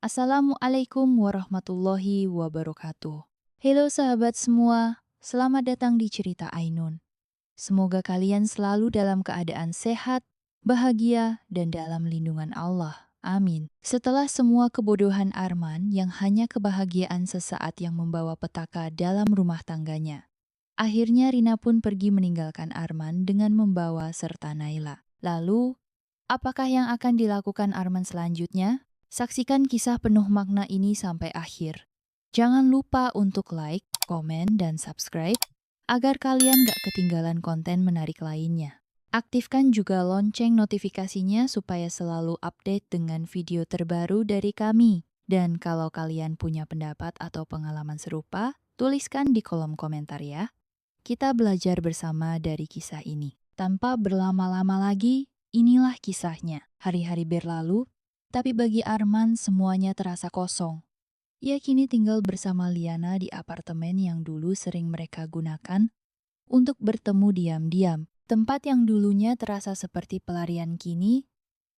Assalamualaikum warahmatullahi wabarakatuh. Halo sahabat semua, selamat datang di Cerita Ainun. Semoga kalian selalu dalam keadaan sehat, bahagia, dan dalam lindungan Allah. Amin. Setelah semua kebodohan Arman yang hanya kebahagiaan sesaat yang membawa petaka dalam rumah tangganya, akhirnya Rina pun pergi meninggalkan Arman dengan membawa serta Naila. Lalu, apakah yang akan dilakukan Arman selanjutnya? Saksikan kisah penuh makna ini sampai akhir. Jangan lupa untuk like, komen, dan subscribe agar kalian gak ketinggalan konten menarik lainnya. Aktifkan juga lonceng notifikasinya supaya selalu update dengan video terbaru dari kami. Dan kalau kalian punya pendapat atau pengalaman serupa, tuliskan di kolom komentar ya. Kita belajar bersama dari kisah ini. Tanpa berlama-lama lagi, inilah kisahnya. Hari-hari berlalu, tapi bagi Arman semuanya terasa kosong. Ia kini tinggal bersama Liana di apartemen yang dulu sering mereka gunakan untuk bertemu diam-diam. Tempat yang dulunya terasa seperti pelarian kini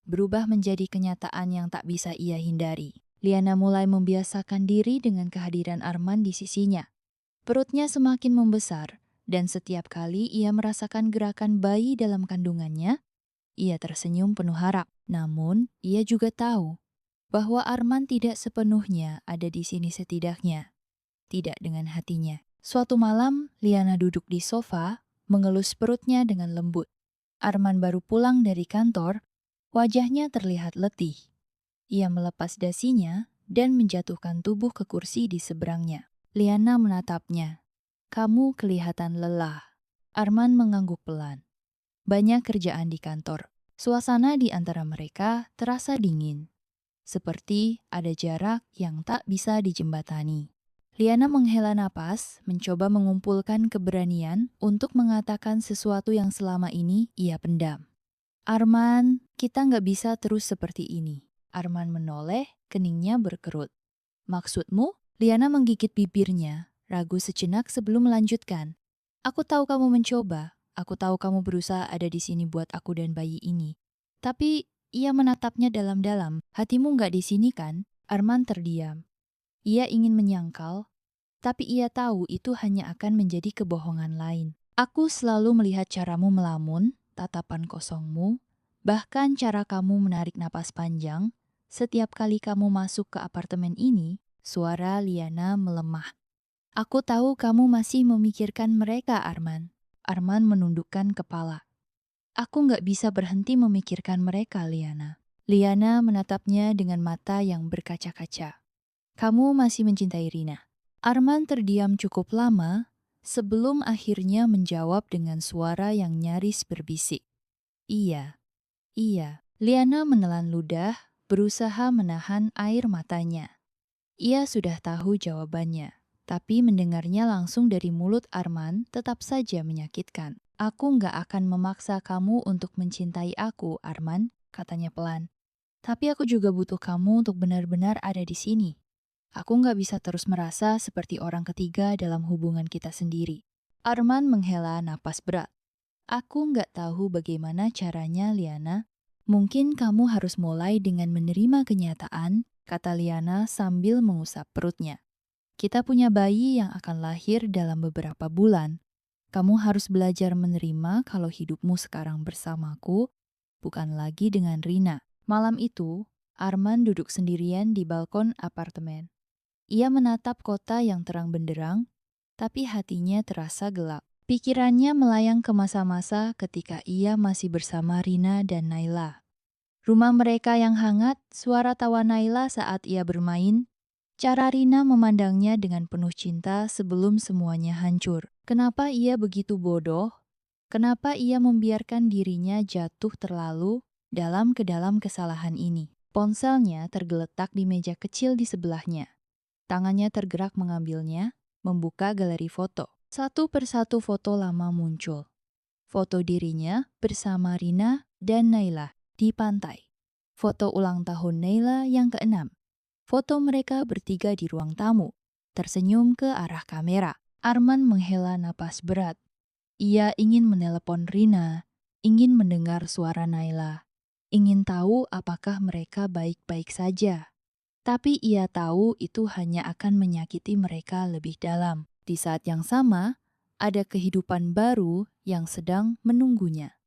berubah menjadi kenyataan yang tak bisa ia hindari. Liana mulai membiasakan diri dengan kehadiran Arman di sisinya. Perutnya semakin membesar, dan setiap kali ia merasakan gerakan bayi dalam kandungannya, ia tersenyum penuh harap. Namun, ia juga tahu bahwa Arman tidak sepenuhnya ada di sini setidaknya. Tidak dengan hatinya. Suatu malam, Liana duduk di sofa, mengelus perutnya dengan lembut. Arman baru pulang dari kantor, wajahnya terlihat letih. Ia melepas dasinya dan menjatuhkan tubuh ke kursi di seberangnya. Liana menatapnya. "Kamu kelihatan lelah." Arman mengangguk pelan. Banyak kerjaan di kantor. Suasana di antara mereka terasa dingin, seperti ada jarak yang tak bisa dijembatani. Liana menghela napas, mencoba mengumpulkan keberanian untuk mengatakan sesuatu yang selama ini ia pendam. "Arman, kita nggak bisa terus seperti ini." Arman menoleh, keningnya berkerut. "Maksudmu?" Liana menggigit bibirnya, ragu sejenak sebelum melanjutkan. "Aku tahu kamu mencoba. Aku tahu kamu berusaha ada di sini buat aku dan bayi ini. Tapi ia menatapnya dalam-dalam. "Hatimu nggak di sini kan?" Arman terdiam. Ia ingin menyangkal, tapi ia tahu itu hanya akan menjadi kebohongan lain. "Aku selalu melihat caramu melamun, tatapan kosongmu, bahkan cara kamu menarik napas panjang. Setiap kali kamu masuk ke apartemen ini," suara Liana melemah. "Aku tahu kamu masih memikirkan mereka, Arman." Arman menundukkan kepala. "Aku nggak bisa berhenti memikirkan mereka, Liana." Liana menatapnya dengan mata yang berkaca-kaca. "Kamu masih mencintai Rina?" Arman terdiam cukup lama sebelum akhirnya menjawab dengan suara yang nyaris berbisik. "Iya, iya." Liana menelan ludah, berusaha menahan air matanya. Ia sudah tahu jawabannya, tapi mendengarnya langsung dari mulut Arman tetap saja menyakitkan. "Aku nggak akan memaksa kamu untuk mencintai aku, Arman," katanya pelan. "Tapi aku juga butuh kamu untuk benar-benar ada di sini. Aku nggak bisa terus merasa seperti orang ketiga dalam hubungan kita sendiri." Arman menghela napas berat. "Aku nggak tahu bagaimana caranya, Liana. Mungkin kamu harus mulai dengan menerima kenyataan," kata Liana sambil mengusap perutnya. "Kita punya bayi yang akan lahir dalam beberapa bulan. Kamu harus belajar menerima kalau hidupmu sekarang bersamaku, bukan lagi dengan Rina." Malam itu, Arman duduk sendirian di balkon apartemen. Ia menatap kota yang terang benderang, tapi hatinya terasa gelap. Pikirannya melayang ke masa-masa ketika ia masih bersama Rina dan Naila. Rumah mereka yang hangat, suara tawa Naila saat ia bermain, cara Rina memandangnya dengan penuh cinta sebelum semuanya hancur. Kenapa ia begitu bodoh? Kenapa ia membiarkan dirinya jatuh terlalu dalam ke dalam kesalahan ini? Ponselnya tergeletak di meja kecil di sebelahnya. Tangannya tergerak mengambilnya, membuka galeri foto. Satu persatu foto lama muncul. Foto dirinya bersama Rina dan Naila di pantai. Foto ulang tahun Naila yang ke-6. Foto mereka bertiga di ruang tamu, tersenyum ke arah kamera. Arman menghela napas berat. Ia ingin menelepon Rina, ingin mendengar suara Naila, ingin tahu apakah mereka baik-baik saja. Tapi ia tahu itu hanya akan menyakiti mereka lebih dalam. Di saat yang sama, ada kehidupan baru yang sedang menunggunya.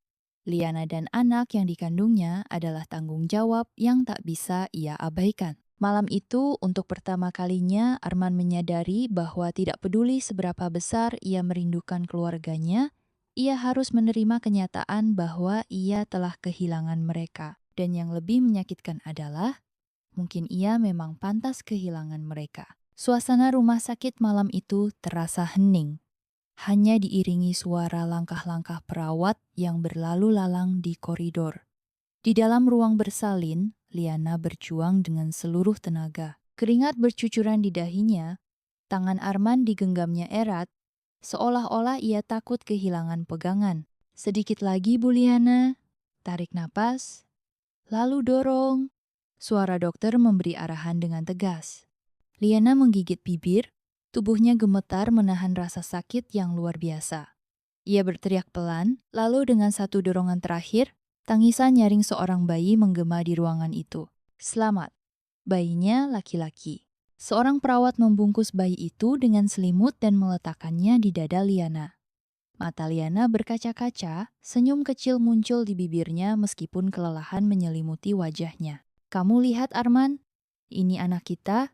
Liana dan anak yang dikandungnya adalah tanggung jawab yang tak bisa ia abaikan. Malam itu, untuk pertama kalinya, Arman menyadari bahwa tidak peduli seberapa besar ia merindukan keluarganya, ia harus menerima kenyataan bahwa ia telah kehilangan mereka. Dan yang lebih menyakitkan adalah, mungkin ia memang pantas kehilangan mereka. Suasana rumah sakit malam itu terasa hening. Hanya diiringi suara langkah-langkah perawat yang berlalu lalang di koridor. Di dalam ruang bersalin, Liana berjuang dengan seluruh tenaga. Keringat bercucuran di dahinya, tangan Arman digenggamnya erat, seolah-olah ia takut kehilangan pegangan. Sedikit lagi, Bu Liana. Tarik napas, lalu dorong. Suara dokter memberi arahan dengan tegas. Liana menggigit bibir, tubuhnya gemetar menahan rasa sakit yang luar biasa. Ia berteriak pelan, lalu dengan satu dorongan terakhir, tangisan nyaring seorang bayi menggema di ruangan itu. Selamat. Bayinya laki-laki. Seorang perawat membungkus bayi itu dengan selimut dan meletakkannya di dada Liana. Mata Liana berkaca-kaca, senyum kecil muncul di bibirnya meskipun kelelahan menyelimuti wajahnya. Kamu lihat Arman? Ini anak kita.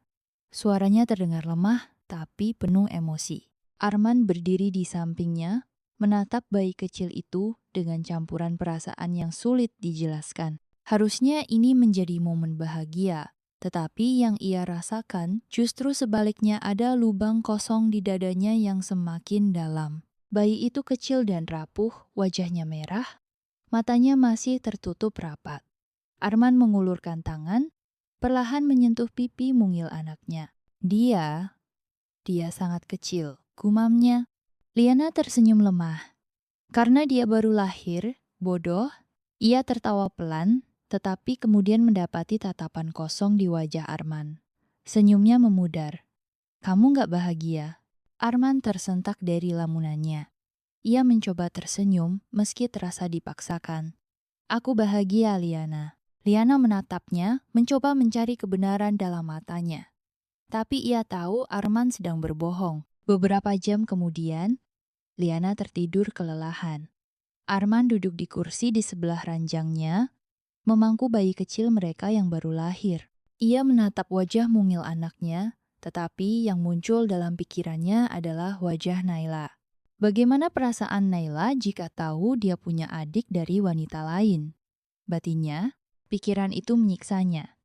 Suaranya terdengar lemah tapi penuh emosi. Arman berdiri di sampingnya, menatap bayi kecil itu dengan campuran perasaan yang sulit dijelaskan. Harusnya ini menjadi momen bahagia, tetapi yang ia rasakan justru sebaliknya, ada lubang kosong di dadanya yang semakin dalam. Bayi itu kecil dan rapuh, wajahnya merah, matanya masih tertutup rapat. Arman mengulurkan tangan, perlahan menyentuh pipi mungil anaknya. Dia sangat kecil, gumamnya. Liana tersenyum lemah. Karena dia baru lahir, bodoh, ia tertawa pelan, tetapi kemudian mendapati tatapan kosong di wajah Arman. Senyumnya memudar. Kamu gak bahagia? Arman tersentak dari lamunannya. Ia mencoba tersenyum meski terasa dipaksakan. Aku bahagia, Liana. Liana menatapnya, mencoba mencari kebenaran dalam matanya. Tapi ia tahu Arman sedang berbohong. Beberapa jam kemudian, Liana tertidur kelelahan. Arman duduk di kursi di sebelah ranjangnya, memangku bayi kecil mereka yang baru lahir. Ia menatap wajah mungil anaknya, tetapi yang muncul dalam pikirannya adalah wajah Naila. Bagaimana perasaan Naila jika tahu dia punya adik dari wanita lain? Batinnya, pikiran itu menyiksanya.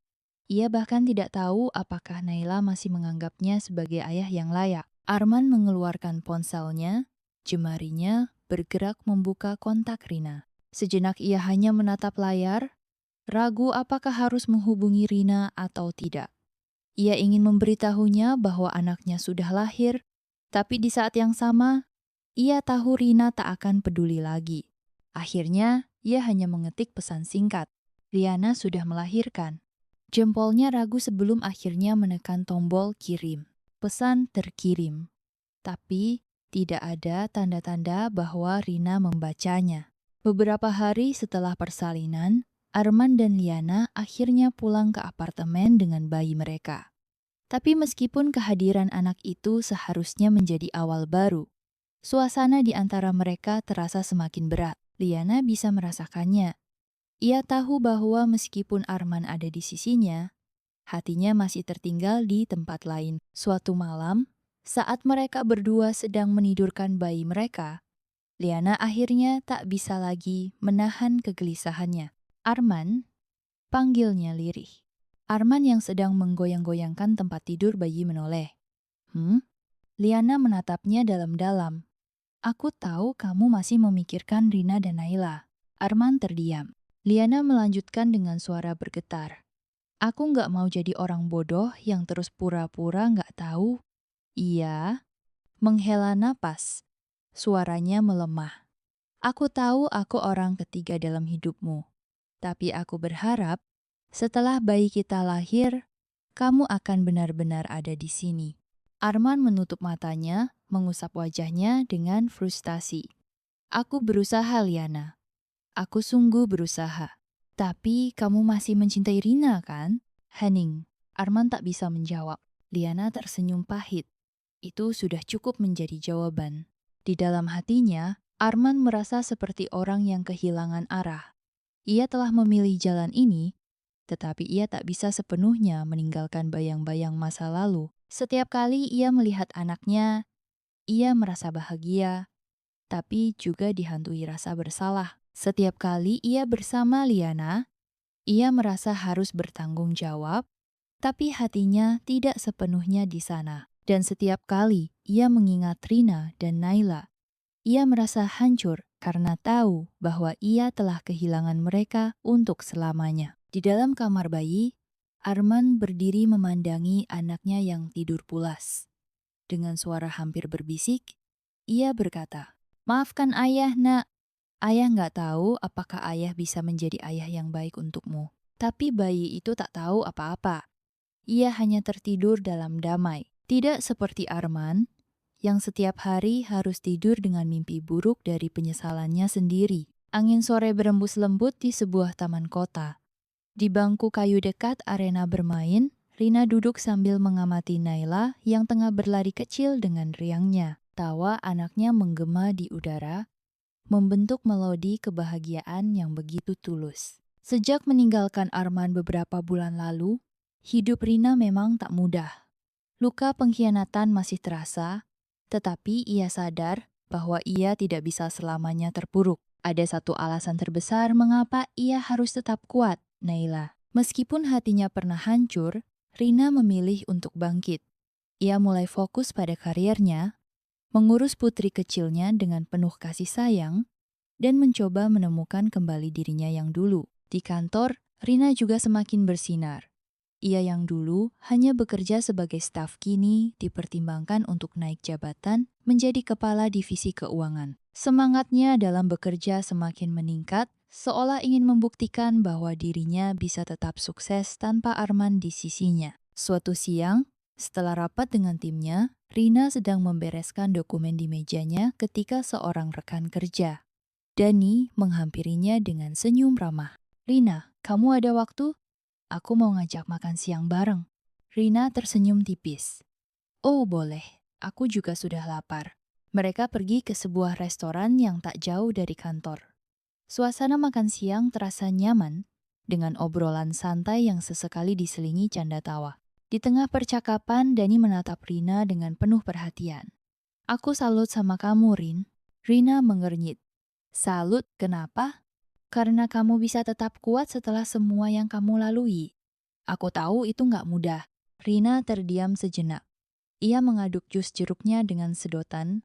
Ia bahkan tidak tahu apakah Naila masih menganggapnya sebagai ayah yang layak. Arman mengeluarkan ponselnya, jemarinya bergerak membuka kontak Rina. Sejenak ia hanya menatap layar, ragu apakah harus menghubungi Rina atau tidak. Ia ingin memberitahunya bahwa anaknya sudah lahir, tapi di saat yang sama, ia tahu Rina tak akan peduli lagi. Akhirnya, ia hanya mengetik pesan singkat. Liana sudah melahirkan. Jempolnya ragu sebelum akhirnya menekan tombol kirim. Pesan terkirim. Tapi tidak ada tanda-tanda bahwa Rina membacanya. Beberapa hari setelah persalinan, Arman dan Liana akhirnya pulang ke apartemen dengan bayi mereka. Tapi meskipun kehadiran anak itu seharusnya menjadi awal baru, suasana di antara mereka terasa semakin berat. Liana bisa merasakannya. Ia tahu bahwa meskipun Arman ada di sisinya, hatinya masih tertinggal di tempat lain. Suatu malam, saat mereka berdua sedang menidurkan bayi mereka, Liana akhirnya tak bisa lagi menahan kegelisahannya. Arman, panggilnya lirih. Arman yang sedang menggoyang-goyangkan tempat tidur bayi menoleh. Liana menatapnya dalam-dalam. Aku tahu kamu masih memikirkan Rina dan Naila. Arman terdiam. Liana melanjutkan dengan suara bergetar. Aku nggak mau jadi orang bodoh yang terus pura-pura nggak tahu. Iya, menghela napas. Suaranya melemah. Aku tahu aku orang ketiga dalam hidupmu. Tapi aku berharap setelah bayi kita lahir, kamu akan benar-benar ada di sini. Arman menutup matanya, mengusap wajahnya dengan frustasi. Aku berusaha, Liana. Aku sungguh berusaha. Tapi kamu masih mencintai Rina, kan? Hening. Arman tak bisa menjawab. Liana tersenyum pahit. Itu sudah cukup menjadi jawaban. Di dalam hatinya, Arman merasa seperti orang yang kehilangan arah. Ia telah memilih jalan ini, tetapi ia tak bisa sepenuhnya meninggalkan bayang-bayang masa lalu. Setiap kali ia melihat anaknya, ia merasa bahagia, tapi juga dihantui rasa bersalah. Setiap kali ia bersama Liana, ia merasa harus bertanggung jawab, tapi hatinya tidak sepenuhnya di sana. Dan setiap kali ia mengingat Rina dan Naila, ia merasa hancur karena tahu bahwa ia telah kehilangan mereka untuk selamanya. Di dalam kamar bayi, Arman berdiri memandangi anaknya yang tidur pulas. Dengan suara hampir berbisik, ia berkata, "Maafkan ayah, nak. Ayah nggak tahu apakah ayah bisa menjadi ayah yang baik untukmu." Tapi bayi itu tak tahu apa-apa. Ia hanya tertidur dalam damai. Tidak seperti Arman, yang setiap hari harus tidur dengan mimpi buruk dari penyesalannya sendiri. Angin sore berembus lembut di sebuah taman kota. Di bangku kayu dekat arena bermain, Rina duduk sambil mengamati Naila yang tengah berlari kecil dengan riangnya. Tawa anaknya menggema di udara, membentuk melodi kebahagiaan yang begitu tulus. Sejak meninggalkan Arman beberapa bulan lalu, hidup Rina memang tak mudah. Luka pengkhianatan masih terasa, tetapi ia sadar bahwa ia tidak bisa selamanya terpuruk. Ada satu alasan terbesar mengapa ia harus tetap kuat, Naila. Meskipun hatinya pernah hancur, Rina memilih untuk bangkit. Ia mulai fokus pada karirnya, mengurus putri kecilnya dengan penuh kasih sayang, dan mencoba menemukan kembali dirinya yang dulu. Di kantor, Rina juga semakin bersinar. Ia yang dulu hanya bekerja sebagai staf kini dipertimbangkan untuk naik jabatan menjadi kepala divisi keuangan. Semangatnya dalam bekerja semakin meningkat, seolah ingin membuktikan bahwa dirinya bisa tetap sukses tanpa Arman di sisinya. Suatu siang, setelah rapat dengan timnya, Rina sedang membereskan dokumen di mejanya ketika seorang rekan kerja, Dani, menghampirinya dengan senyum ramah. "Rina, kamu ada waktu? Aku mau ngajak makan siang bareng." Rina tersenyum tipis. "Oh boleh, aku juga sudah lapar." Mereka pergi ke sebuah restoran yang tak jauh dari kantor. Suasana makan siang terasa nyaman, dengan obrolan santai yang sesekali diselingi canda tawa. Di tengah percakapan, Dani menatap Rina dengan penuh perhatian. "Aku salut sama kamu, Rin." Rina mengernyit. "Salut, kenapa?" "Karena kamu bisa tetap kuat setelah semua yang kamu lalui." "Aku tahu itu nggak mudah." Rina terdiam sejenak. Ia mengaduk jus jeruknya dengan sedotan,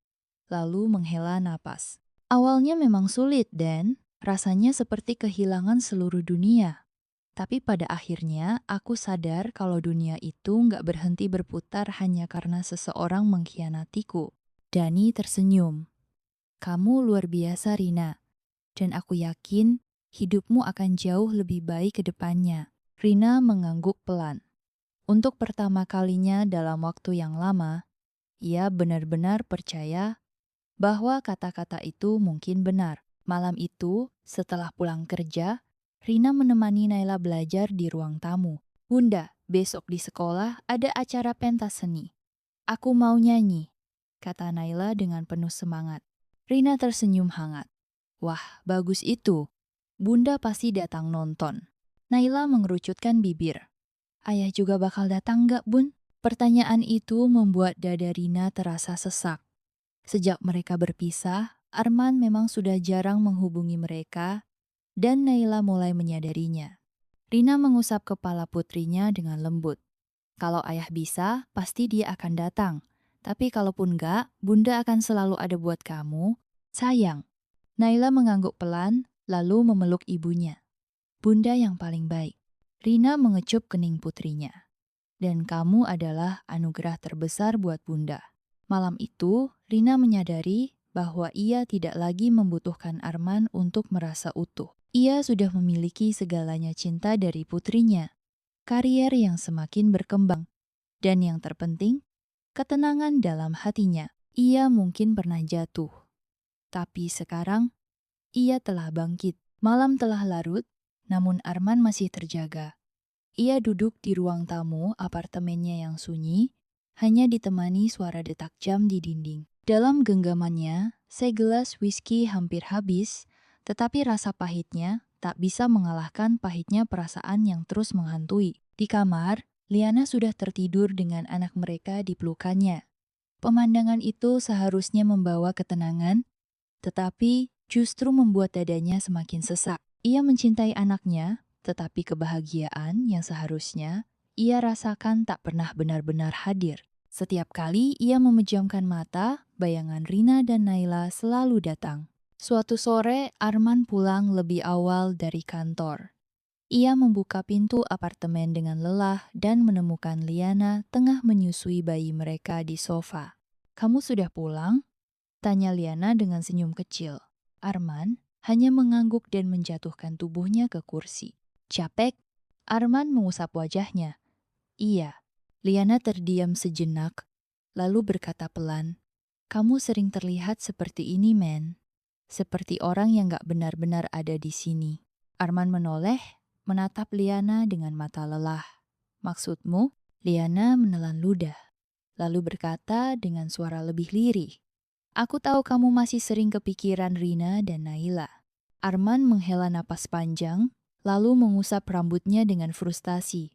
lalu menghela napas. "Awalnya memang sulit, Dan. Rasanya seperti kehilangan seluruh dunia. Tapi pada akhirnya aku sadar kalau dunia itu nggak berhenti berputar hanya karena seseorang mengkhianatiku." Dani tersenyum. "Kamu luar biasa, Rina. Dan aku yakin hidupmu akan jauh lebih baik ke depannya." Rina mengangguk pelan. Untuk pertama kalinya dalam waktu yang lama, ia benar-benar percaya bahwa kata-kata itu mungkin benar. Malam itu, setelah pulang kerja, Rina menemani Naila belajar di ruang tamu. "Bunda, besok di sekolah ada acara pentas seni. Aku mau nyanyi," kata Naila dengan penuh semangat. Rina tersenyum hangat. "Wah, bagus itu. Bunda pasti datang nonton." Naila mengerucutkan bibir. "Ayah juga bakal datang nggak, Bun?" Pertanyaan itu membuat dada Rina terasa sesak. Sejak mereka berpisah, Arman memang sudah jarang menghubungi mereka, dan Naila mulai menyadarinya. Rina mengusap kepala putrinya dengan lembut. "Kalau ayah bisa, pasti dia akan datang. Tapi kalaupun enggak, Bunda akan selalu ada buat kamu. Sayang." Naila mengangguk pelan, lalu memeluk ibunya. "Bunda yang paling baik." Rina mengecup kening putrinya. "Dan kamu adalah anugerah terbesar buat Bunda." Malam itu, Rina menyadari bahwa ia tidak lagi membutuhkan Arman untuk merasa utuh. Ia sudah memiliki segalanya cinta dari putrinya, karier yang semakin berkembang, dan yang terpenting, ketenangan dalam hatinya. Ia mungkin pernah jatuh, tapi sekarang ia telah bangkit. Malam telah larut, namun Arman masih terjaga. Ia duduk di ruang tamu apartemennya yang sunyi, hanya ditemani suara detak jam di dinding. Dalam genggamannya, segelas whisky hampir habis, tetapi rasa pahitnya tak bisa mengalahkan pahitnya perasaan yang terus menghantui. Di kamar, Liana sudah tertidur dengan anak mereka di pelukannya. Pemandangan itu seharusnya membawa ketenangan, tetapi justru membuat dadanya semakin sesak. Ia mencintai anaknya, tetapi kebahagiaan yang seharusnya ia rasakan tak pernah benar-benar hadir. Setiap kali ia memejamkan mata, bayangan Rina dan Naila selalu datang. Suatu sore, Arman pulang lebih awal dari kantor. Ia membuka pintu apartemen dengan lelah dan menemukan Liana tengah menyusui bayi mereka di sofa. "Kamu sudah pulang?" tanya Liana dengan senyum kecil. Arman hanya mengangguk dan menjatuhkan tubuhnya ke kursi. "Capek?" Arman mengusap wajahnya. "Iya." Liana terdiam sejenak, lalu berkata pelan, "Kamu sering terlihat seperti ini, Men. Seperti orang yang gak benar-benar ada di sini." Arman menoleh, menatap Liana dengan mata lelah. "Maksudmu?" Liana menelan ludah, lalu berkata dengan suara lebih lirih, "Aku tahu kamu masih sering kepikiran Rina dan Naila." Arman menghela napas panjang, lalu mengusap rambutnya dengan frustasi.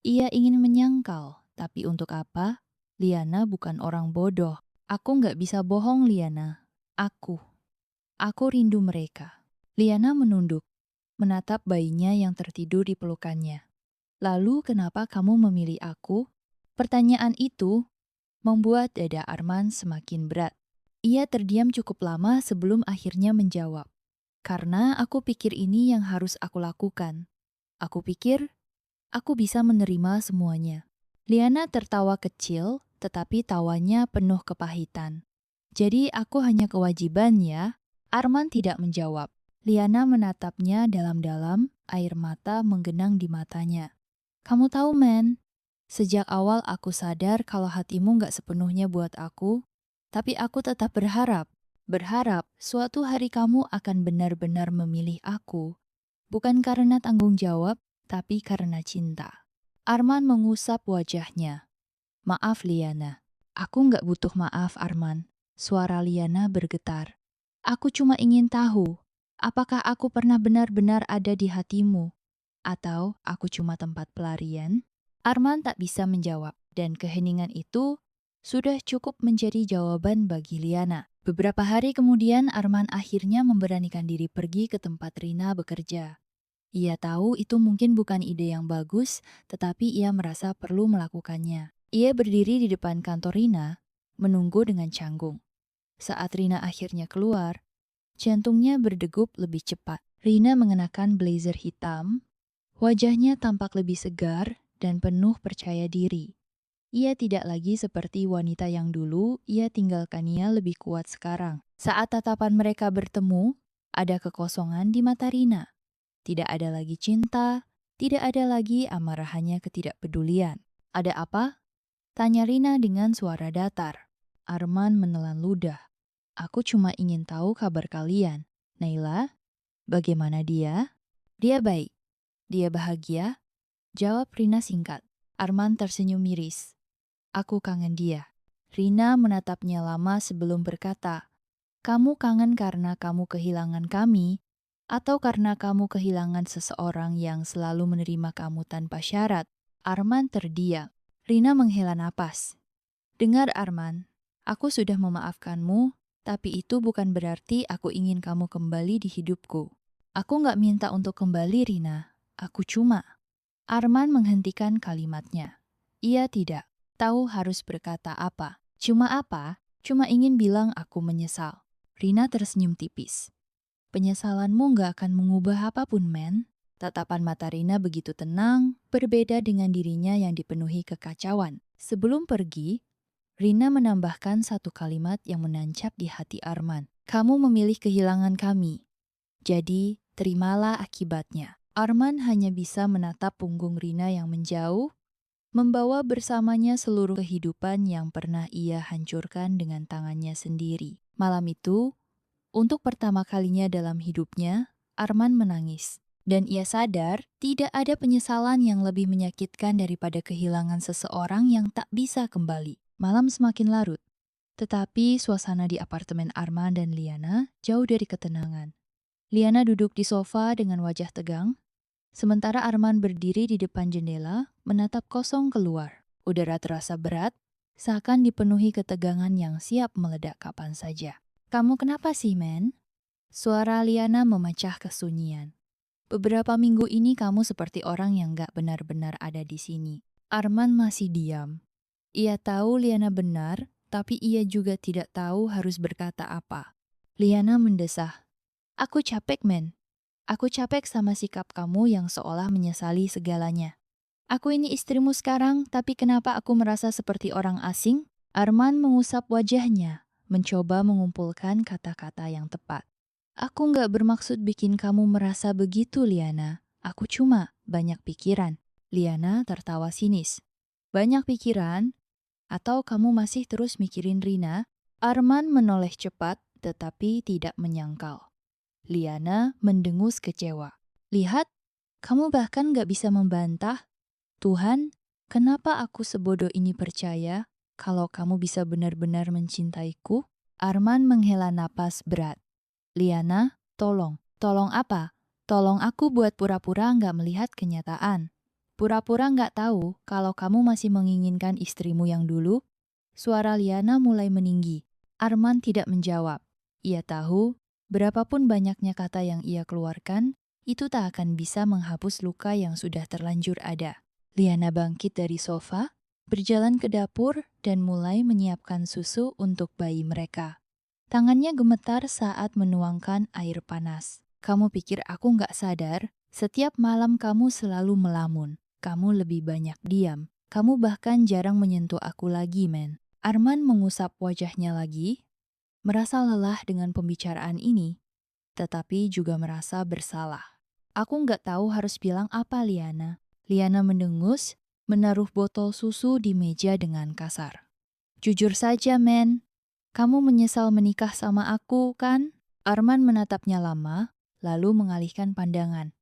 Ia ingin menyangkal, tapi untuk apa? Liana bukan orang bodoh. "Aku nggak bisa bohong, Liana. Aku rindu mereka." Liana menunduk, menatap bayinya yang tertidur di pelukannya. "Lalu kenapa kamu memilih aku?" Pertanyaan itu membuat dada Arman semakin berat. Ia terdiam cukup lama sebelum akhirnya menjawab. "Karena aku pikir ini yang harus aku lakukan. Aku pikir aku bisa menerima semuanya." Liana tertawa kecil, tetapi tawanya penuh kepahitan. "Jadi aku hanya kewajiban ya?" Arman tidak menjawab. Liana menatapnya dalam-dalam, air mata menggenang di matanya. "Kamu tahu, Men, sejak awal aku sadar kalau hatimu gak sepenuhnya buat aku, tapi aku tetap berharap suatu hari kamu akan benar-benar memilih aku, bukan karena tanggung jawab, tapi karena cinta." Arman mengusap wajahnya. "Maaf, Liana." "Aku nggak butuh maaf, Arman." Suara Liana bergetar. "Aku cuma ingin tahu, apakah aku pernah benar-benar ada di hatimu? Atau aku cuma tempat pelarian?" Arman tak bisa menjawab, dan keheningan itu sudah cukup menjadi jawaban bagi Liana. Beberapa hari kemudian, Arman akhirnya memberanikan diri pergi ke tempat Rina bekerja. Ia tahu itu mungkin bukan ide yang bagus, tetapi ia merasa perlu melakukannya. Ia berdiri di depan kantor Rina, menunggu dengan canggung. Saat Rina akhirnya keluar, jantungnya berdegup lebih cepat. Rina mengenakan blazer hitam, wajahnya tampak lebih segar dan penuh percaya diri. Ia tidak lagi seperti wanita yang dulu ia tinggalkannya lebih kuat sekarang. Saat tatapan mereka bertemu, ada kekosongan di mata Rina. Tidak ada lagi cinta, tidak ada lagi amarah, hanya ketidakpedulian. "Ada apa?" tanya Rina dengan suara datar. Arman menelan ludah. "Aku cuma ingin tahu kabar kalian. Naila, bagaimana dia?" "Dia baik. Dia bahagia," jawab Rina singkat. Arman tersenyum miris. "Aku kangen dia." Rina menatapnya lama sebelum berkata, "Kamu kangen karena kamu kehilangan kami, atau karena kamu kehilangan seseorang yang selalu menerima kamu tanpa syarat?" Arman terdiam. Rina menghela napas. "Dengar, Arman, aku sudah memaafkanmu, tapi itu bukan berarti aku ingin kamu kembali di hidupku." "Aku nggak minta untuk kembali, Rina. Aku cuma..." Arman menghentikan kalimatnya. Ia tidak tahu harus berkata apa. "Cuma apa?" "Cuma ingin bilang aku menyesal." Rina tersenyum tipis. "Penyesalanmu nggak akan mengubah apapun, Men." Tatapan mata Rina begitu tenang, berbeda dengan dirinya yang dipenuhi kekacauan. Sebelum pergi, Rina menambahkan satu kalimat yang menancap di hati Arman. "Kamu memilih kehilangan kami. Jadi, terimalah akibatnya." Arman hanya bisa menatap punggung Rina yang menjauh, membawa bersamanya seluruh kehidupan yang pernah ia hancurkan dengan tangannya sendiri. Malam itu, untuk pertama kalinya dalam hidupnya, Arman menangis. Dan ia sadar tidak ada penyesalan yang lebih menyakitkan daripada kehilangan seseorang yang tak bisa kembali. Malam semakin larut, tetapi suasana di apartemen Arman dan Liana jauh dari ketenangan. Liana duduk di sofa dengan wajah tegang, sementara Arman berdiri di depan jendela menatap kosong keluar. Udara terasa berat, seakan dipenuhi ketegangan yang siap meledak kapan saja. "Kamu kenapa sih, men?" Suara Liana memecah kesunyian. "Beberapa minggu ini kamu seperti orang yang gak benar-benar ada di sini." Arman masih diam. Ia tahu Liana benar, tapi ia juga tidak tahu harus berkata apa. Liana mendesah, "Aku capek, men. Aku capek sama sikap kamu yang seolah menyesali segalanya. Aku ini istrimu sekarang, tapi kenapa aku merasa seperti orang asing?" Arman mengusap wajahnya, mencoba mengumpulkan kata-kata yang tepat. "Aku nggak bermaksud bikin kamu merasa begitu, Liana. Aku cuma banyak pikiran." Liana tertawa sinis. "Banyak pikiran? Atau kamu masih terus mikirin Rina?" Arman menoleh cepat, tetapi tidak menyangkal. Liana mendengus kecewa. "Lihat, kamu bahkan nggak bisa membantah. Tuhan, kenapa aku sebodoh ini percaya kalau kamu bisa benar-benar mencintaiku?" Arman menghela napas berat. "Liana, tolong." "Tolong apa?" "Tolong aku buat pura-pura nggak melihat kenyataan. Pura-pura nggak tahu kalau kamu masih menginginkan istrimu yang dulu." Suara Liana mulai meninggi. Arman tidak menjawab. Ia tahu, berapapun banyaknya kata yang ia keluarkan, itu tak akan bisa menghapus luka yang sudah terlanjur ada. Liana bangkit dari sofa, berjalan ke dapur, dan mulai menyiapkan susu untuk bayi mereka. Tangannya gemetar saat menuangkan air panas. "Kamu pikir aku nggak sadar? Setiap malam kamu selalu melamun. Kamu lebih banyak diam. Kamu bahkan jarang menyentuh aku lagi, men." Arman mengusap wajahnya lagi, merasa lelah dengan pembicaraan ini, tetapi juga merasa bersalah. "Aku nggak tahu harus bilang apa, Liana." Liana mendengus, menaruh botol susu di meja dengan kasar. "Jujur saja, men. Kamu menyesal menikah sama aku, kan?" Arman menatapnya lama, lalu mengalihkan pandangan.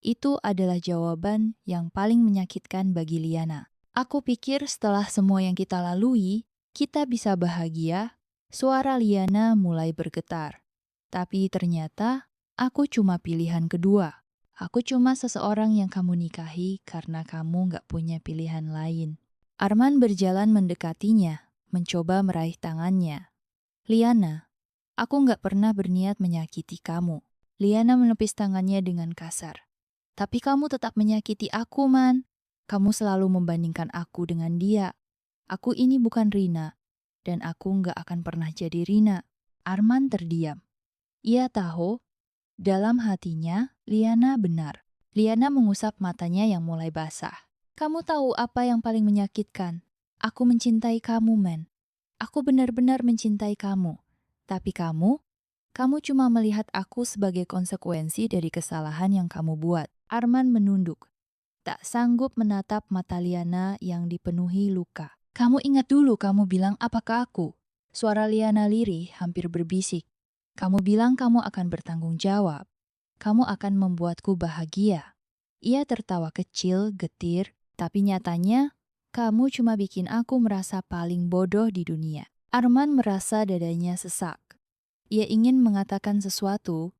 Itu adalah jawaban yang paling menyakitkan bagi Liana. "Aku pikir setelah semua yang kita lalui, kita bisa bahagia." Suara Liana mulai bergetar. "Tapi ternyata, aku cuma pilihan kedua. Aku cuma seseorang yang kamu nikahi karena kamu nggak punya pilihan lain." Arman berjalan mendekatinya, mencoba meraih tangannya. "Liana, aku nggak pernah berniat menyakiti kamu." Liana menepis tangannya dengan kasar. "Tapi kamu tetap menyakiti aku, Man. Kamu selalu membandingkan aku dengan dia. Aku ini bukan Rina, dan aku nggak akan pernah jadi Rina." Arman terdiam. Ia tahu, dalam hatinya, Liana benar. Liana mengusap matanya yang mulai basah. "Kamu tahu apa yang paling menyakitkan? Aku mencintai kamu, Man. Aku benar-benar mencintai kamu. Tapi kamu cuma melihat aku sebagai konsekuensi dari kesalahan yang kamu buat." Arman menunduk, tak sanggup menatap mata Liana yang dipenuhi luka. "Kamu ingat dulu kamu bilang apa ke aku?" Suara Liana lirih hampir berbisik. "Kamu bilang kamu akan bertanggung jawab. Kamu akan membuatku bahagia." Ia tertawa kecil, getir, tapi nyatanya, "Kamu cuma bikin aku merasa paling bodoh di dunia." Arman merasa dadanya sesak. Ia ingin mengatakan sesuatu,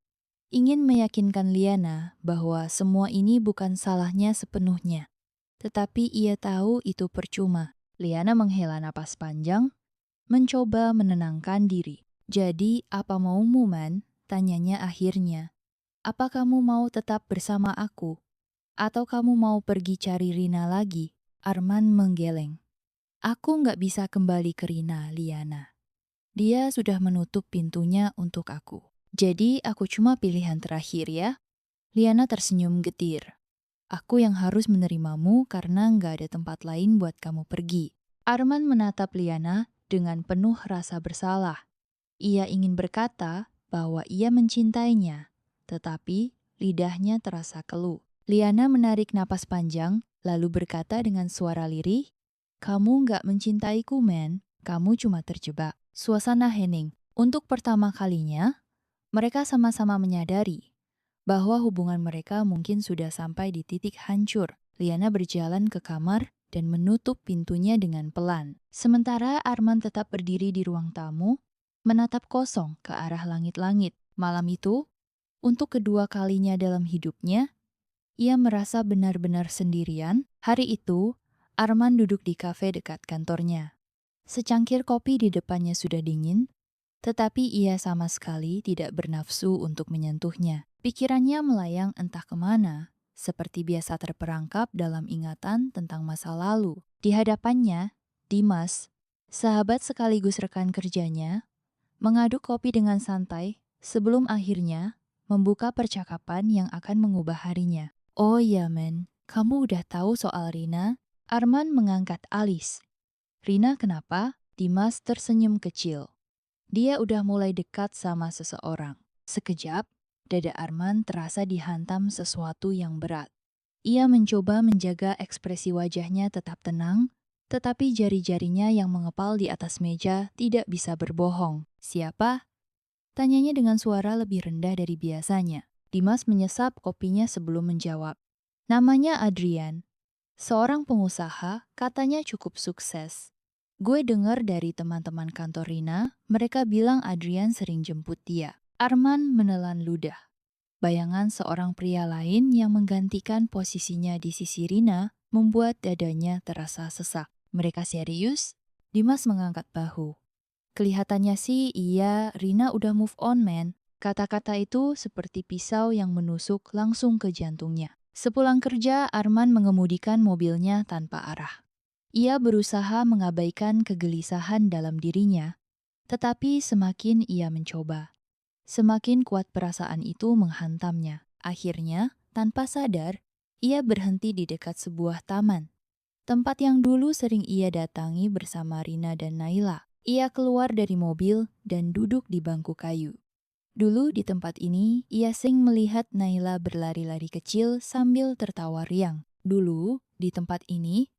ingin meyakinkan Liana bahwa semua ini bukan salahnya sepenuhnya. Tetapi ia tahu itu percuma. Liana menghela napas panjang, mencoba menenangkan diri. "Jadi apa maumu, Man?" tanyanya akhirnya. "Apa kamu mau tetap bersama aku? Atau kamu mau pergi cari Rina lagi?" Arman menggeleng. "Aku nggak bisa kembali ke Rina, Liana. Dia sudah menutup pintunya untuk aku. Jadi aku cuma pilihan terakhir ya." Liana tersenyum getir. "Aku yang harus menerimamu karena nggak ada tempat lain buat kamu pergi." Arman menatap Liana dengan penuh rasa bersalah. Ia ingin berkata bahwa ia mencintainya, tetapi lidahnya terasa keluh. Liana menarik napas panjang, lalu berkata dengan suara lirih, "Kamu nggak mencintaiku, men. Kamu cuma terjebak." Suasana hening. Untuk pertama kalinya, mereka sama-sama menyadari bahwa hubungan mereka mungkin sudah sampai di titik hancur. Liana berjalan ke kamar dan menutup pintunya dengan pelan. Sementara Arman tetap berdiri di ruang tamu, menatap kosong ke arah langit-langit. Malam itu, untuk kedua kalinya dalam hidupnya, ia merasa benar-benar sendirian. Hari itu, Arman duduk di kafe dekat kantornya. Secangkir kopi di depannya sudah dingin, tetapi ia sama sekali tidak bernafsu untuk menyentuhnya. Pikirannya melayang entah kemana, seperti biasa terperangkap dalam ingatan tentang masa lalu. Di hadapannya, Dimas, sahabat sekaligus rekan kerjanya, mengaduk kopi dengan santai sebelum akhirnya membuka percakapan yang akan mengubah harinya. Oh ya men, kamu udah tahu soal Rina? Arman mengangkat alis. Rina kenapa? Dimas tersenyum kecil. Dia udah mulai dekat sama seseorang. Sekejap, dada Arman terasa dihantam sesuatu yang berat. Ia mencoba menjaga ekspresi wajahnya tetap tenang, tetapi jari-jarinya yang mengepal di atas meja tidak bisa berbohong. Siapa? Tanyanya dengan suara lebih rendah dari biasanya. Dimas menyesap kopinya sebelum menjawab. Namanya Adrian. Seorang pengusaha, katanya cukup sukses. Gue dengar dari teman-teman kantor Rina, mereka bilang Adrian sering jemput dia. Arman menelan ludah. Bayangan seorang pria lain yang menggantikan posisinya di sisi Rina membuat dadanya terasa sesak. Mereka serius? Dimas mengangkat bahu. Kelihatannya sih iya, Rina udah move on man. Kata-kata itu seperti pisau yang menusuk langsung ke jantungnya. Sepulang kerja, Arman mengemudikan mobilnya tanpa arah. Ia berusaha mengabaikan kegelisahan dalam dirinya, tetapi semakin ia mencoba, semakin kuat perasaan itu menghantamnya. Akhirnya, tanpa sadar, ia berhenti di dekat sebuah taman, tempat yang dulu sering ia datangi bersama Rina dan Naila. Ia keluar dari mobil dan duduk di bangku kayu. Dulu di tempat ini, ia sering melihat Naila berlari-lari kecil sambil tertawa riang. Dulu, di tempat ini,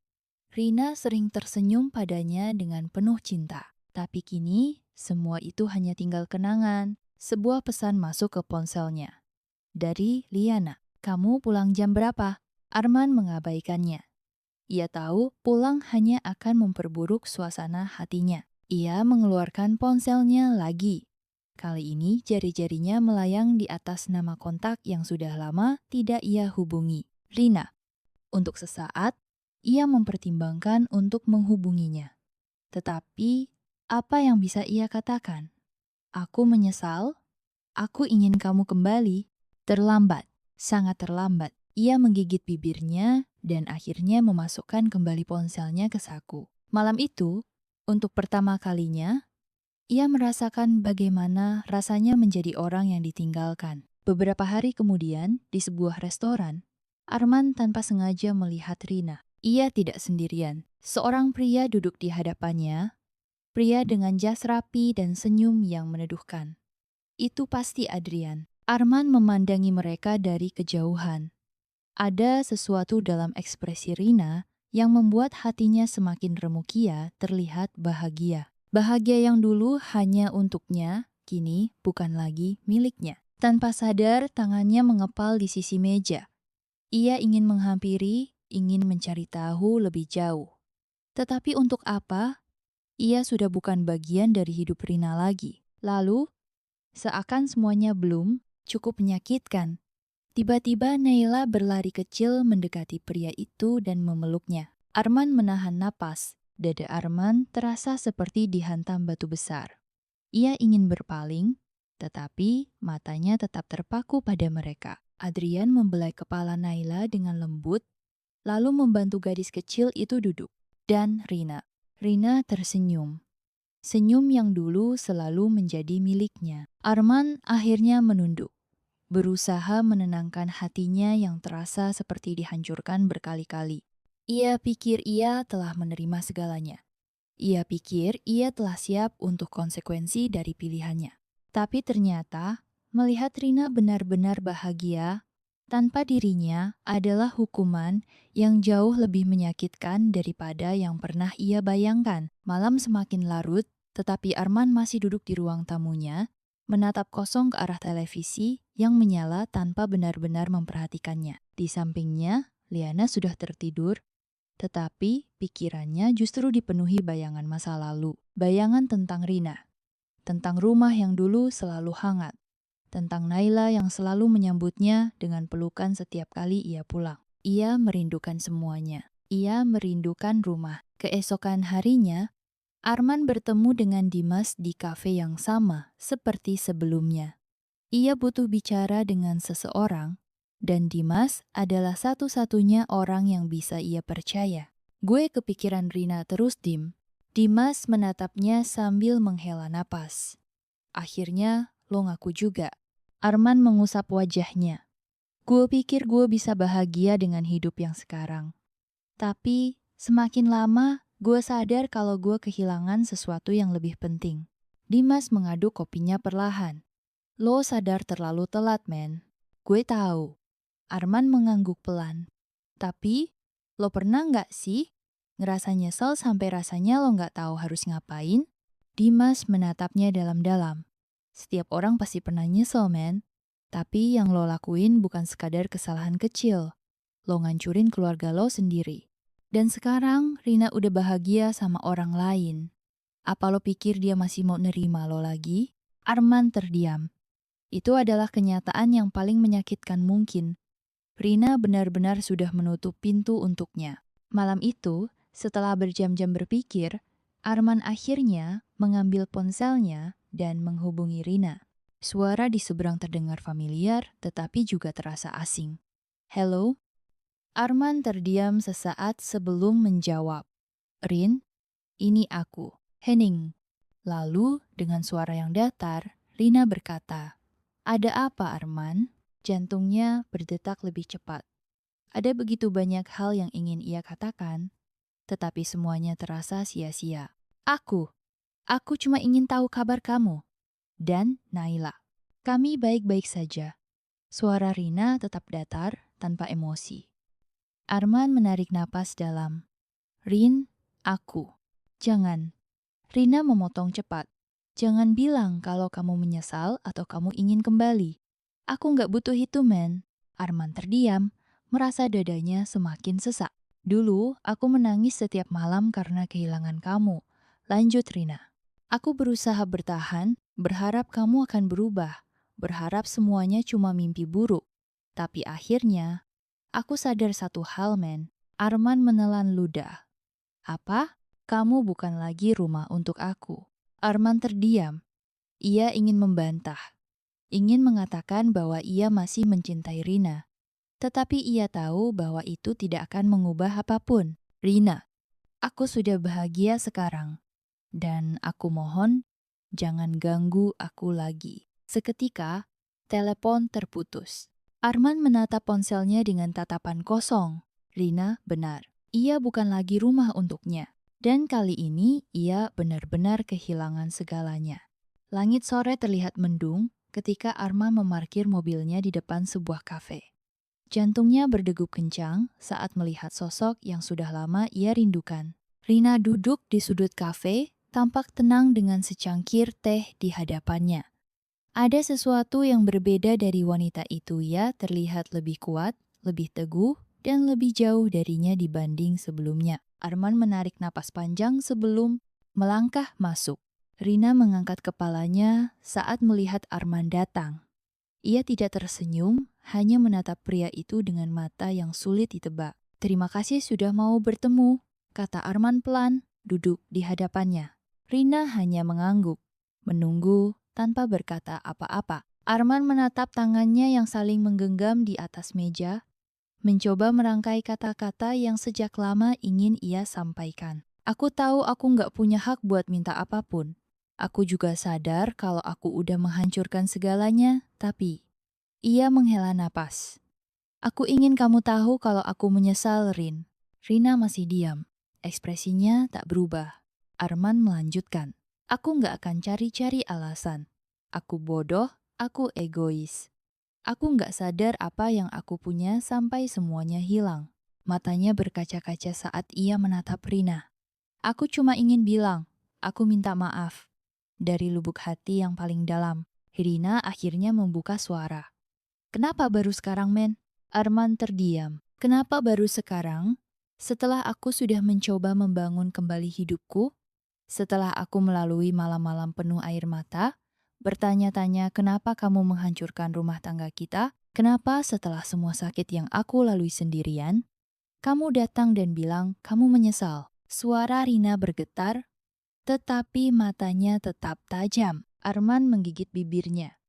Rina sering tersenyum padanya dengan penuh cinta. Tapi kini, semua itu hanya tinggal kenangan. Sebuah pesan masuk ke ponselnya. Dari Liana, kamu pulang jam berapa? Arman mengabaikannya. Ia tahu pulang hanya akan memperburuk suasana hatinya. Ia mengeluarkan ponselnya lagi. Kali ini jari-jarinya melayang di atas nama kontak yang sudah lama tidak ia hubungi. Rina. Untuk sesaat, ia mempertimbangkan untuk menghubunginya. Tetapi, apa yang bisa ia katakan? Aku menyesal. Aku ingin kamu kembali. Terlambat, sangat terlambat. Ia menggigit bibirnya dan akhirnya memasukkan kembali ponselnya ke saku. Malam itu, untuk pertama kalinya, ia merasakan bagaimana rasanya menjadi orang yang ditinggalkan. Beberapa hari kemudian, di sebuah restoran, Arman tanpa sengaja melihat Rina. Ia tidak sendirian. Seorang pria duduk di hadapannya, pria dengan jas rapi dan senyum yang meneduhkan. Itu pasti Adrian. Arman memandangi mereka dari kejauhan. Ada sesuatu dalam ekspresi Rina yang membuat hatinya semakin remukia terlihat bahagia. Bahagia yang dulu hanya untuknya, kini bukan lagi miliknya. Tanpa sadar, tangannya mengepal di sisi meja. Ia ingin menghampiri, ingin mencari tahu lebih jauh. Tetapi untuk apa? Ia sudah bukan bagian dari hidup Rina lagi. Lalu, seakan semuanya belum cukup menyakitkan, tiba-tiba Naila berlari kecil mendekati pria itu dan memeluknya. Arman menahan napas. Dada Arman terasa seperti dihantam batu besar. Ia ingin berpaling, tetapi matanya tetap terpaku pada mereka. Adrian membelai kepala Naila dengan lembut, lalu membantu gadis kecil itu duduk. Dan Rina. Rina tersenyum. Senyum yang dulu selalu menjadi miliknya. Arman akhirnya menunduk, berusaha menenangkan hatinya yang terasa seperti dihancurkan berkali-kali. Ia pikir ia telah menerima segalanya. Ia pikir ia telah siap untuk konsekuensi dari pilihannya. Tapi ternyata, melihat Rina benar-benar bahagia tanpa dirinya adalah hukuman yang jauh lebih menyakitkan daripada yang pernah ia bayangkan. Malam semakin larut, tetapi Arman masih duduk di ruang tamunya, menatap kosong ke arah televisi yang menyala tanpa benar-benar memperhatikannya. Di sampingnya, Liana sudah tertidur, tetapi pikirannya justru dipenuhi bayangan masa lalu. Bayangan tentang Rina, tentang rumah yang dulu selalu hangat, tentang Naila yang selalu menyambutnya dengan pelukan setiap kali ia pulang. Ia merindukan semuanya. Ia merindukan rumah. Keesokan harinya, Arman bertemu dengan Dimas di kafe yang sama seperti sebelumnya. Ia butuh bicara dengan seseorang, dan Dimas adalah satu-satunya orang yang bisa ia percaya. Gue kepikiran Rina terus, Dim. Dimas menatapnya sambil menghela napas. Akhirnya, lo ngaku juga. Arman mengusap wajahnya. Gue pikir gue bisa bahagia dengan hidup yang sekarang. Tapi, semakin lama, gue sadar kalau gue kehilangan sesuatu yang lebih penting. Dimas mengaduk kopinya perlahan. Lo sadar terlalu telat, men. Gue tahu. Arman mengangguk pelan. Tapi, lo pernah nggak sih ngerasa nyesel sampai rasanya lo nggak tahu harus ngapain? Dimas menatapnya dalam-dalam. Setiap orang pasti pernah nyesel, men. Tapi yang lo lakuin bukan sekadar kesalahan kecil. Lo ngancurin keluarga lo sendiri. Dan sekarang Rina udah bahagia sama orang lain. Apa lo pikir dia masih mau nerima lo lagi? Arman terdiam. Itu adalah kenyataan yang paling menyakitkan mungkin. Rina benar-benar sudah menutup pintu untuknya. Malam itu, setelah berjam-jam berpikir, Arman akhirnya mengambil ponselnya dan menghubungi Rina. Suara di seberang terdengar familiar tetapi juga terasa asing. Hello? Arman terdiam sesaat sebelum menjawab. Rin, ini aku, Henning. Lalu, dengan suara yang datar, Rina berkata, "Ada apa, Arman?" Jantungnya berdetak lebih cepat. Ada begitu banyak hal yang ingin ia katakan, tetapi semuanya terasa sia-sia. Aku cuma ingin tahu kabar kamu. Dan Naila. Kami baik-baik saja. Suara Rina tetap datar, tanpa emosi. Arman menarik napas dalam. Rin, aku. Jangan. Rina memotong cepat. Jangan bilang kalau kamu menyesal atau kamu ingin kembali. Aku nggak butuh itu, men. Arman terdiam, merasa dadanya semakin sesak. Dulu, aku menangis setiap malam karena kehilangan kamu. Lanjut, Rina. Aku berusaha bertahan, berharap kamu akan berubah. Berharap semuanya cuma mimpi buruk. Tapi akhirnya, aku sadar satu hal, men. Arman menelan ludah. Apa? Kamu bukan lagi rumah untuk aku. Arman terdiam. Ia ingin membantah. Ingin mengatakan bahwa ia masih mencintai Rina. Tetapi ia tahu bahwa itu tidak akan mengubah apapun. Rina, aku sudah bahagia sekarang. Dan aku mohon, jangan ganggu aku lagi. Seketika, telepon terputus. Arman menatap ponselnya dengan tatapan kosong. Rina benar. Ia bukan lagi rumah untuknya. Dan kali ini ia benar-benar kehilangan segalanya. Langit sore terlihat mendung ketika Arman memarkir mobilnya di depan sebuah kafe. Jantungnya berdegup kencang saat melihat sosok yang sudah lama ia rindukan. Rina duduk di sudut kafe, tampak tenang dengan secangkir teh di hadapannya. Ada sesuatu yang berbeda dari wanita itu, ya, terlihat lebih kuat, lebih teguh, dan lebih jauh darinya dibanding sebelumnya. Arman menarik napas panjang sebelum melangkah masuk. Rina mengangkat kepalanya saat melihat Arman datang. Ia tidak tersenyum, hanya menatap pria itu dengan mata yang sulit ditebak. Terima kasih sudah mau bertemu, kata Arman pelan, duduk di hadapannya. Rina hanya mengangguk, menunggu tanpa berkata apa-apa. Arman menatap tangannya yang saling menggenggam di atas meja, mencoba merangkai kata-kata yang sejak lama ingin ia sampaikan. Aku tahu aku nggak punya hak buat minta apapun. Aku juga sadar kalau aku udah menghancurkan segalanya, tapi... Ia menghela napas. Aku ingin kamu tahu kalau aku menyesal, Rin. Rina masih diam. Ekspresinya tak berubah. Arman melanjutkan. Aku nggak akan cari-cari alasan. Aku bodoh, aku egois. Aku nggak sadar apa yang aku punya sampai semuanya hilang. Matanya berkaca-kaca saat ia menatap Rina. Aku cuma ingin bilang, aku minta maaf. Dari lubuk hati yang paling dalam. Rina akhirnya membuka suara. Kenapa baru sekarang, men? Arman terdiam. Kenapa baru sekarang? Setelah aku sudah mencoba membangun kembali hidupku, setelah aku melalui malam-malam penuh air mata, bertanya-tanya kenapa kamu menghancurkan rumah tangga kita, kenapa setelah semua sakit yang aku lalui sendirian, kamu datang dan bilang kamu menyesal. Suara Rina bergetar, tetapi matanya tetap tajam. Arman menggigit bibirnya.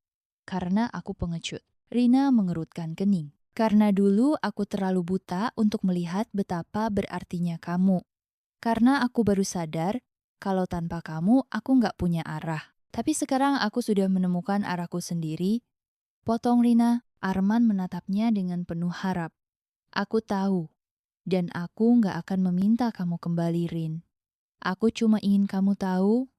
Karena aku pengecut. Rina mengerutkan kening. Karena dulu aku terlalu buta untuk melihat betapa berartinya kamu. Karena aku baru sadar, kalau tanpa kamu aku nggak punya arah. Tapi sekarang aku sudah menemukan arahku sendiri. Potong Rina, Arman menatapnya dengan penuh harap. Aku tahu. Dan aku nggak akan meminta kamu kembali, Rin. Aku cuma ingin kamu tahu,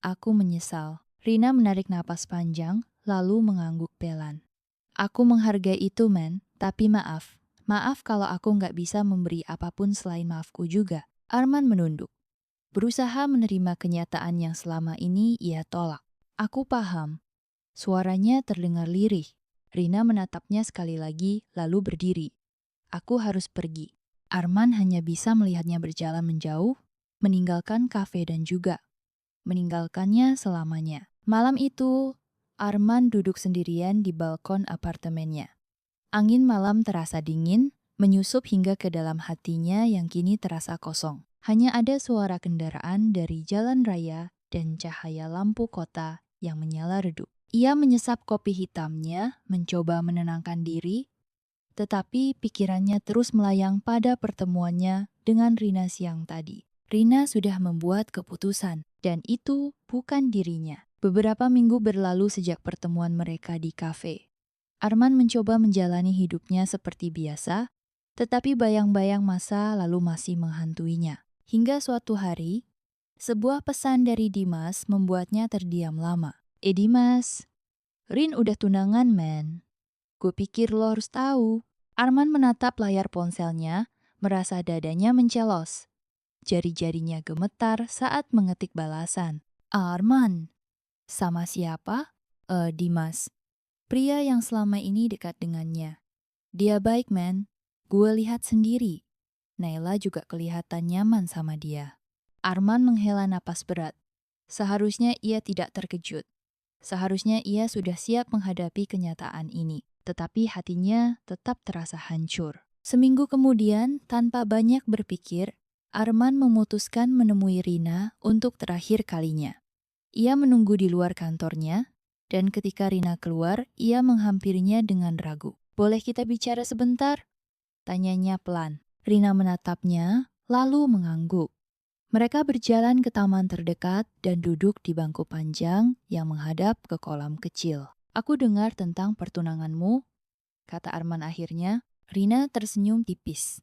aku menyesal. Rina menarik napas panjang, lalu mengangguk pelan. Aku menghargai itu, men, tapi maaf. Maaf kalau aku nggak bisa memberi apapun selain maafku juga. Arman menunduk. Berusaha menerima kenyataan yang selama ini ia tolak. Aku paham. Suaranya terdengar lirih. Rina menatapnya sekali lagi, lalu berdiri. Aku harus pergi. Arman hanya bisa melihatnya berjalan menjauh, meninggalkan kafe dan juga meninggalkannya selamanya. Malam itu, Arman duduk sendirian di balkon apartemennya. Angin malam terasa dingin, menyusup hingga ke dalam hatinya yang kini terasa kosong. Hanya ada suara kendaraan dari jalan raya dan cahaya lampu kota yang menyala redup. Ia menyesap kopi hitamnya, mencoba menenangkan diri, tetapi pikirannya terus melayang pada pertemuannya dengan Rina siang tadi. Rina sudah membuat keputusan, dan itu bukan dirinya. Beberapa minggu berlalu sejak pertemuan mereka di kafe. Arman mencoba menjalani hidupnya seperti biasa, tetapi bayang-bayang masa lalu masih menghantuinya. Hingga suatu hari, sebuah pesan dari Dimas membuatnya terdiam lama. Dimas, Rin udah tunangan, men. Gue pikir lo harus tahu. Arman menatap layar ponselnya, merasa dadanya mencelos. Jari-jarinya gemetar saat mengetik balasan. Arman, sama siapa? Dimas. Pria yang selama ini dekat dengannya. Dia baik, men. Gue lihat sendiri. Naila juga kelihatan nyaman sama dia. Arman menghela napas berat. Seharusnya ia tidak terkejut. Seharusnya ia sudah siap menghadapi kenyataan ini. Tetapi hatinya tetap terasa hancur. Seminggu kemudian, tanpa banyak berpikir, Arman memutuskan menemui Rina untuk terakhir kalinya. Ia menunggu di luar kantornya, dan ketika Rina keluar, ia menghampirinya dengan ragu. Boleh kita bicara sebentar? Tanyanya pelan. Rina menatapnya, lalu mengangguk. Mereka berjalan ke taman terdekat dan duduk di bangku panjang yang menghadap ke kolam kecil. Aku dengar tentang pertunanganmu, kata Arman akhirnya. Rina tersenyum tipis.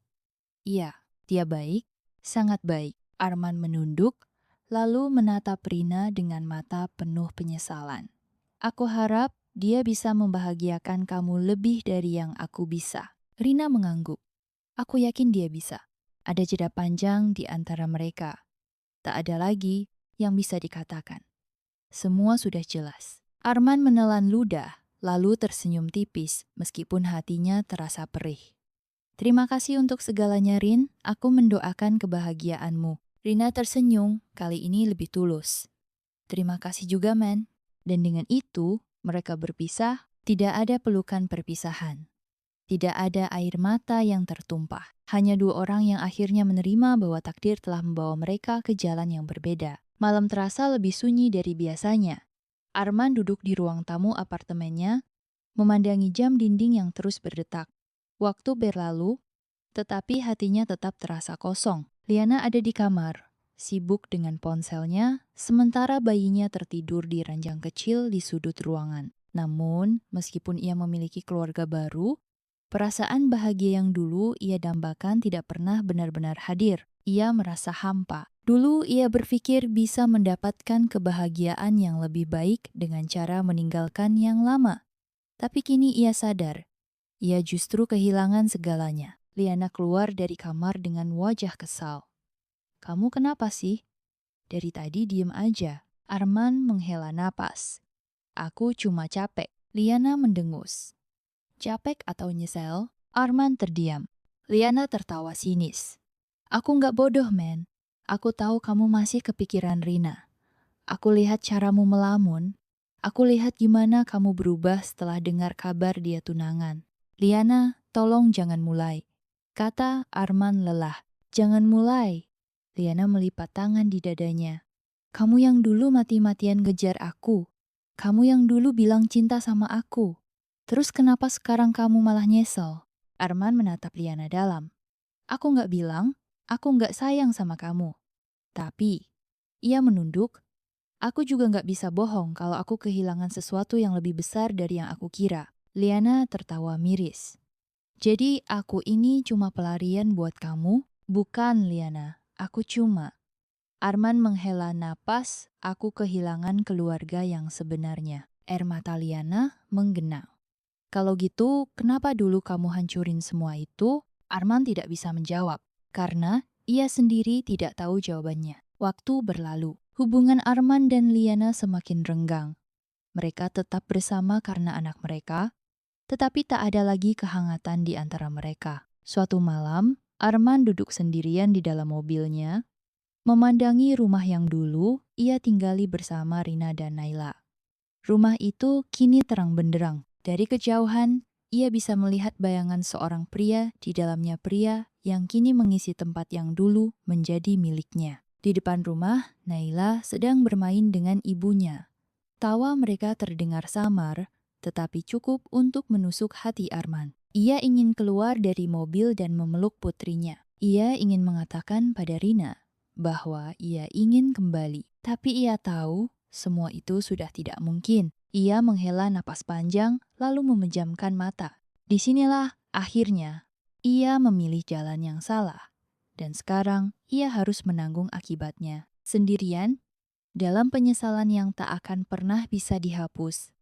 Iya, dia baik, sangat baik. Arman menunduk, lalu menatap Rina dengan mata penuh penyesalan. Aku harap dia bisa membahagiakan kamu lebih dari yang aku bisa. Rina mengangguk. Aku yakin dia bisa. Ada jeda panjang di antara mereka. Tak ada lagi yang bisa dikatakan. Semua sudah jelas. Arman menelan ludah, lalu tersenyum tipis meskipun hatinya terasa perih. Terima kasih untuk segalanya, Rin. Aku mendoakan kebahagiaanmu. Rina tersenyum, kali ini lebih tulus. Terima kasih juga, men. Dan dengan itu, mereka berpisah, tidak ada pelukan perpisahan. Tidak ada air mata yang tertumpah. Hanya dua orang yang akhirnya menerima bahwa takdir telah membawa mereka ke jalan yang berbeda. Malam terasa lebih sunyi dari biasanya. Arman duduk di ruang tamu apartemennya, memandangi jam dinding yang terus berdetak. Waktu berlalu, tetapi hatinya tetap terasa kosong. Liana ada di kamar, sibuk dengan ponselnya, sementara bayinya tertidur di ranjang kecil di sudut ruangan. Namun, meskipun ia memiliki keluarga baru, perasaan bahagia yang dulu ia dambakan tidak pernah benar-benar hadir. Ia merasa hampa. Dulu ia berpikir bisa mendapatkan kebahagiaan yang lebih baik dengan cara meninggalkan yang lama. Tapi kini ia sadar, ia justru kehilangan segalanya. Liana keluar dari kamar dengan wajah kesal. Kamu kenapa sih? Dari tadi diem aja. Arman menghela napas. Aku cuma capek. Liana mendengus. Capek atau nyesel? Arman terdiam. Liana tertawa sinis. Aku nggak bodoh, men. Aku tahu kamu masih kepikiran Rina. Aku lihat caramu melamun. Aku lihat gimana kamu berubah setelah dengar kabar dia tunangan. Liana, tolong jangan mulai. Kata Arman lelah. Jangan mulai. Liana melipat tangan di dadanya. Kamu yang dulu mati-matian ngejar aku. Kamu yang dulu bilang cinta sama aku. Terus kenapa sekarang kamu malah nyesel? Arman menatap Liana dalam. Aku nggak bilang, aku nggak sayang sama kamu. Tapi, ia menunduk. Aku juga nggak bisa bohong kalau aku kehilangan sesuatu yang lebih besar dari yang aku kira. Liana tertawa miris. Jadi aku ini cuma pelarian buat kamu? Bukan, Liana. Aku cuma. Arman menghela napas, aku kehilangan keluarga yang sebenarnya. Air mata Liana menggenang. Kalau gitu, kenapa dulu kamu hancurin semua itu? Arman tidak bisa menjawab, karena ia sendiri tidak tahu jawabannya. Waktu berlalu, hubungan Arman dan Liana semakin renggang. Mereka tetap bersama karena anak mereka, tetapi tak ada lagi kehangatan di antara mereka. Suatu malam, Arman duduk sendirian di dalam mobilnya, memandangi rumah yang dulu ia tinggali bersama Rina dan Naila. Rumah itu kini terang benderang. Dari kejauhan, ia bisa melihat bayangan seorang pria di dalamnya pria yang kini mengisi tempat yang dulu menjadi miliknya. Di depan rumah, Naila sedang bermain dengan ibunya. Tawa mereka terdengar samar, tetapi cukup untuk menusuk hati Arman. Ia ingin keluar dari mobil dan memeluk putrinya. Ia ingin mengatakan pada Rina bahwa ia ingin kembali. Tapi ia tahu semua itu sudah tidak mungkin. Ia menghela napas panjang lalu memejamkan mata. Disinilah akhirnya ia memilih jalan yang salah. Dan sekarang ia harus menanggung akibatnya. Sendirian, dalam penyesalan yang tak akan pernah bisa dihapus,